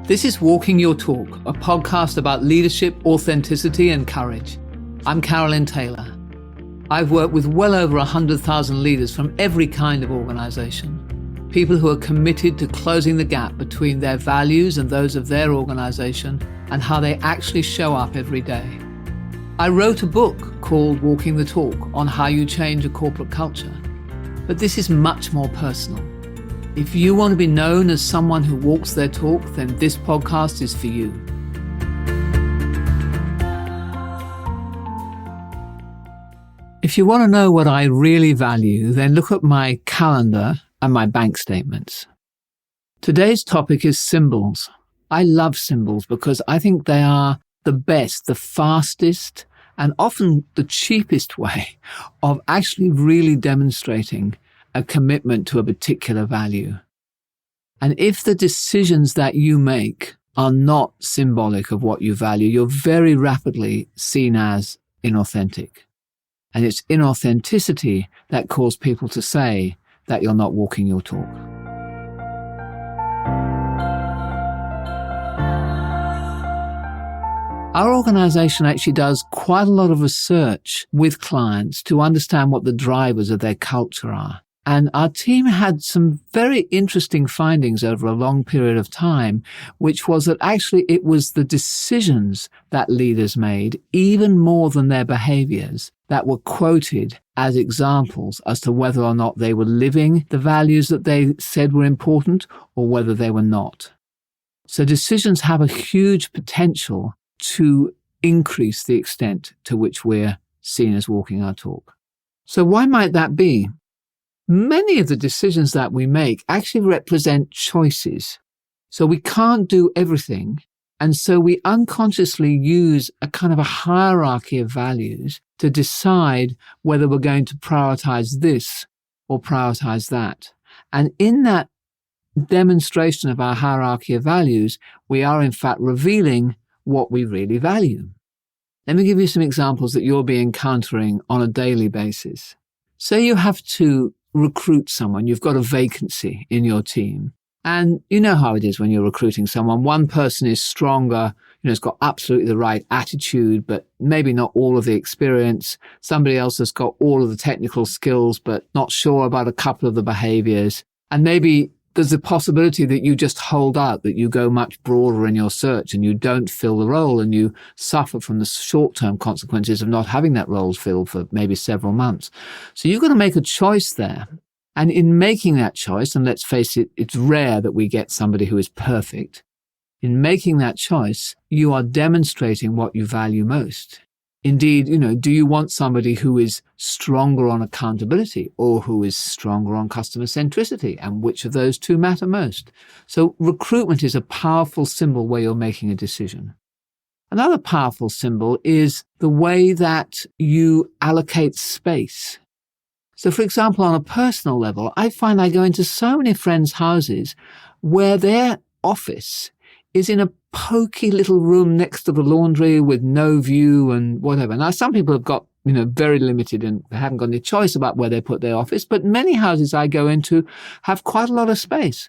This is Walking Your Talk, a podcast about leadership, authenticity, and courage. I'm Carolyn Taylor. I've worked with well over 100,000 leaders from every kind of organization. People who are committed to closing the gap between their values and those of their organization and how they actually show up every day. I wrote a book called Walking the Talk on how you change a corporate culture. But this is much more personal. If you want to be known as someone who walks their talk, then this podcast is for you. If you want to know what I really value, then look at my calendar and my bank statements. Today's topic is symbols. I love symbols because I think they are the best, the fastest, and often the cheapest way of actually really demonstrating a commitment to a particular value. And if the decisions that you make are not symbolic of what you value, you're very rapidly seen as inauthentic. And it's inauthenticity that causes people to say that you're not walking your talk. Our organization actually does quite a lot of research with clients to understand what the drivers of their culture are. And our team had some very interesting findings over a long period of time, which was that actually it was the decisions that leaders made, even more than their behaviors, that were quoted as examples as to whether or not they were living the values that they said were important or whether they were not. So decisions have a huge potential to increase the extent to which we're seen as walking our talk. So why might that be? Many of the decisions that we make actually represent choices. So we can't do everything. And so we unconsciously use a kind of a hierarchy of values to decide whether we're going to prioritize this or prioritize that. And in that demonstration of our hierarchy of values, we are in fact revealing what we really value. Let me give you some examples that you'll be encountering on a daily basis. Say you have to recruit someone, you've got a vacancy in your team. And you know how it is when you're recruiting someone. One person is stronger, has got absolutely the right attitude, but maybe not all of the experience. Somebody else has got all of the technical skills, but not sure about a couple of the behaviors. And maybe there's a possibility that you just hold out, that you go much broader in your search and you don't fill the role and you suffer from the short-term consequences of not having that role filled for maybe several months. So you've got to make a choice there. And in making that choice, and let's face it, it's rare that we get somebody who is perfect. In making that choice, you are demonstrating what you value most. Indeed, do you want somebody who is stronger on accountability or who is stronger on customer-centricity? And which of those two matter most? So recruitment is a powerful symbol where you're making a decision. Another powerful symbol is the way that you allocate space. So, for example, on a personal level, I find I go into so many friends' houses where their office is in a pokey little room next to the laundry with no view and whatever. Now, some people have got, very limited and haven't got any choice about where they put their office, but many houses I go into have quite a lot of space.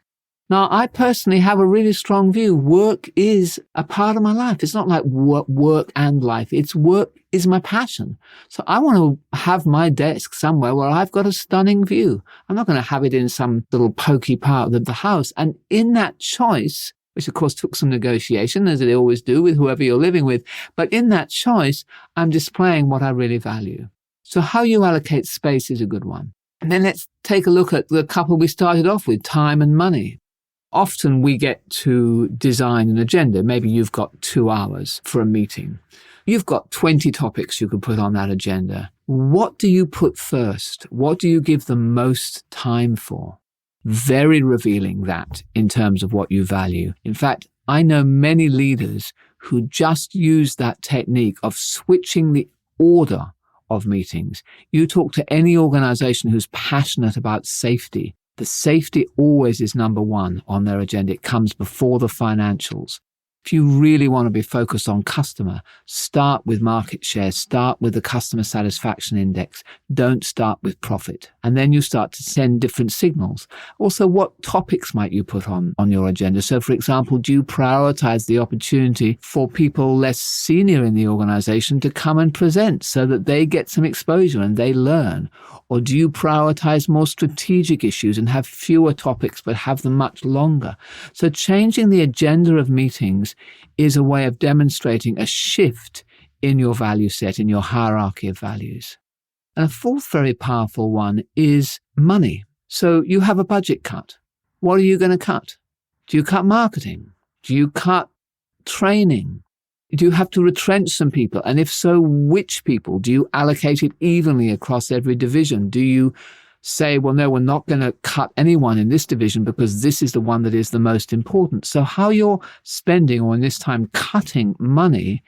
Now, I personally have a really strong view. Work is a part of my life. It's not like work and life. It's work is my passion. So I want to have my desk somewhere where I've got a stunning view. I'm not going to have it in some little pokey part of the house. And in that choice, which of course took some negotiation, as they always do with whoever you're living with, but in that choice, I'm displaying what I really value. So how you allocate space is a good one. And then let's take a look at the couple we started off with, time and money. Often we get to design an agenda. Maybe you've got 2 hours for a meeting. You've got 20 topics you could put on that agenda. What do you put first? What do you give the most time for? Very revealing that in terms of what you value. In fact, I know many leaders who just use that technique of switching the order of meetings. You talk to any organization who's passionate about safety. The safety always is number one on their agenda. It comes before the financials. If you really want to be focused on customer, start with market share, start with the customer satisfaction index. Don't start with profit. And then you start to send different signals. Also, what topics might you put on your agenda? So, for example, do you prioritize the opportunity for people less senior in the organization to come and present so that they get some exposure and they learn? Or do you prioritize more strategic issues and have fewer topics but have them much longer? So changing the agenda of meetings is a way of demonstrating a shift in your value set, in your hierarchy of values. And a fourth very powerful one is money. So you have a budget cut. What are you going to cut? Do you cut marketing? Do you cut training? Do you have to retrench some people? And if so, which people? Do you allocate it evenly across every division? Do you say, well, no, we're not going to cut anyone in this division because this is the one that is the most important? So how you're spending, or in this time cutting money,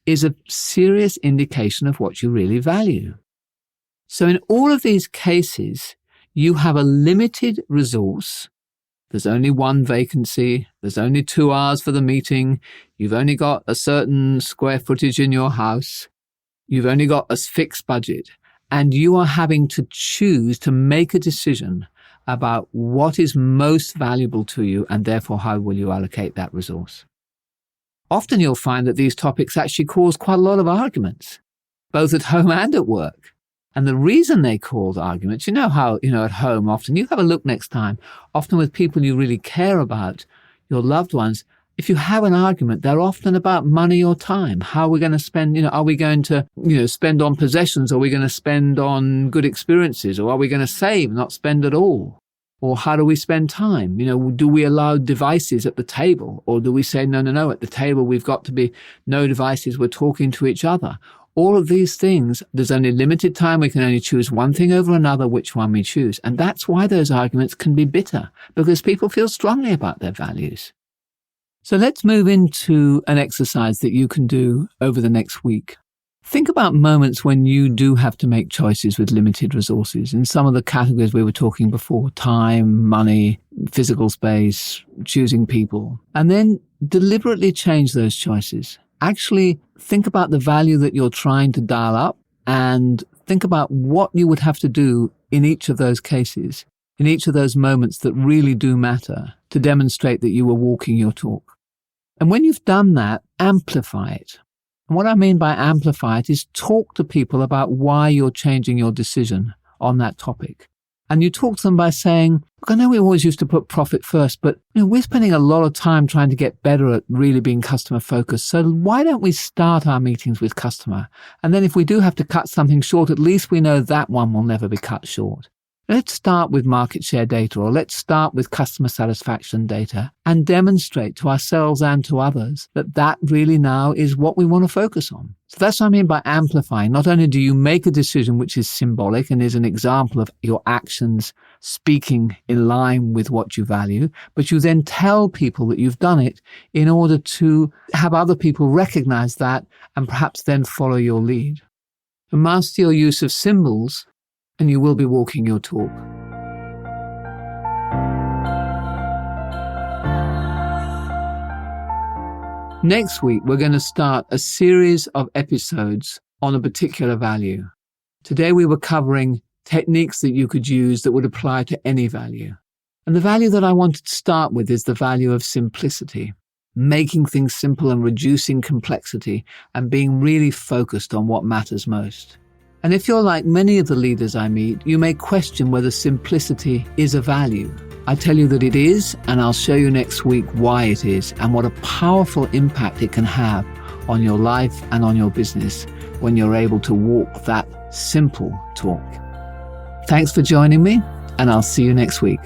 is a serious indication of what you really value. So in all of these cases, you have a limited resource. There's only one vacancy. There's only 2 hours for the meeting. You've only got a certain square footage in your house. You've only got a fixed budget. And you are having to choose to make a decision about what is most valuable to you, and therefore how will you allocate that resource. Often you'll find that these topics actually cause quite a lot of arguments, both at home and at work. And the reason they cause arguments, you know how, at home often, you have a look next time, often with people you really care about, your loved ones, if you have an argument, they're often about money or time. How are we going to spend, are we going to, spend on possessions? Or are we going to spend on good experiences? Or are we going to save, not spend at all? Or how do we spend time? Do we allow devices at the table? Or do we say, no, at the table we've got to be no devices, we're talking to each other? All of these things, there's only limited time. We can only choose one thing over another, which one we choose. And that's why those arguments can be bitter, because people feel strongly about their values. So let's move into an exercise that you can do over the next week. Think about moments when you do have to make choices with limited resources in some of the categories we were talking before: time, money, physical space, choosing people. And then deliberately change those choices. Actually think about the value that you're trying to dial up, and think about what you would have to do in each of those cases, in each of those moments that really do matter, to demonstrate that you were walking your talk. And when you've done that, amplify it. And what I mean by amplify it is talk to people about why you're changing your decision on that topic. And you talk to them by saying, look, I know we always used to put profit first, but we're spending a lot of time trying to get better at really being customer focused. So why don't we start our meetings with customer? And then if we do have to cut something short, at least we know that one will never be cut short. Let's start with market share data, or let's start with customer satisfaction data, and demonstrate to ourselves and to others that that really now is what we want to focus on. So that's what I mean by amplifying. Not only do you make a decision which is symbolic and is an example of your actions speaking in line with what you value, but you then tell people that you've done it in order to have other people recognize that and perhaps then follow your lead. And master your use of symbols, and you will be walking your talk. Next week, we're going to start a series of episodes on a particular value. Today, we were covering techniques that you could use that would apply to any value. And the value that I wanted to start with is the value of simplicity, making things simple and reducing complexity and being really focused on what matters most. And if you're like many of the leaders I meet, you may question whether simplicity is a value. I tell you that it is, and I'll show you next week why it is and what a powerful impact it can have on your life and on your business when you're able to walk that simple talk. Thanks for joining me, and I'll see you next week.